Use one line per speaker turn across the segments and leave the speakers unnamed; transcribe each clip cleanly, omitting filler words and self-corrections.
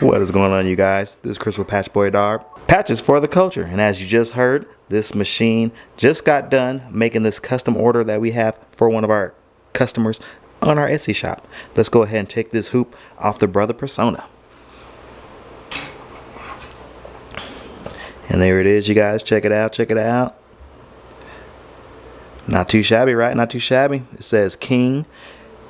What is going on, you guys? This is Chris with Patch Boy Dog. Patches for the culture. And as you just heard, this machine just got done making this custom order that we have for one of our customers on our Etsy shop. Let's go ahead and take this hoop off the Brother Persona. And there it is, you guys. Check it out. Check it out. Not too shabby, right? Not too shabby. It says King.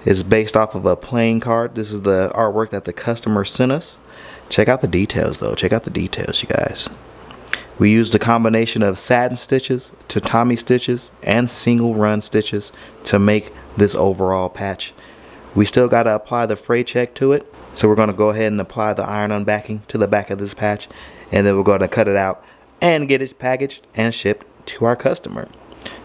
It's based off of a playing card. This is the artwork that the customer sent us. Check out the details, though. Check out the details, you guys. We used a combination of satin stitches, tatami stitches, and single run stitches to make this overall patch. We still got to apply the fray check to it. So we're going to go ahead and apply the iron-on backing to the back of this patch. And then we're going to cut it out and get it packaged and shipped to our customer.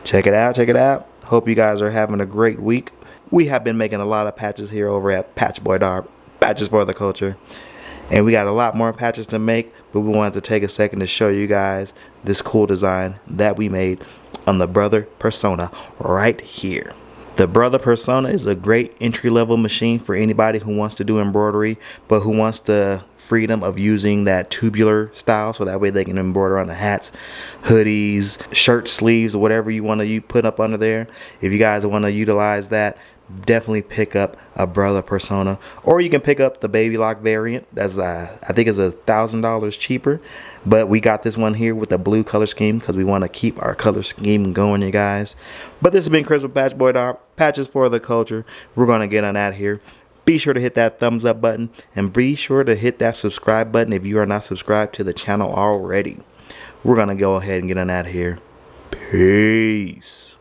Check it out. Check it out. Hope you guys are having a great week. We have been making a lot of patches here over at Patch Boy Dog, Patches for the Culture. And we got a lot more patches to make, but we wanted to take a second to show you guys this cool design that we made on the Brother Persona right here. The Brother Persona is a great entry-level machine for anybody who wants to do embroidery, but who wants the freedom of using that tubular style, so that way they can embroider on the hats, hoodies, shirt sleeves, or whatever you want to put up under there. If you guys want to utilize that, definitely pick up a Brother Persona, or you can pick up the baby lock variant. That's I think is $1,000 cheaper, but we got this one here with the blue color scheme because we want to keep our color scheme going, you guys. But this has been Chris with Patch Boy Dog, Patches for the Culture. We're gonna get on out here. Be sure to hit that thumbs up button and be sure to hit that subscribe button if you are not subscribed to the channel already. We're gonna go ahead and get on out here. Peace.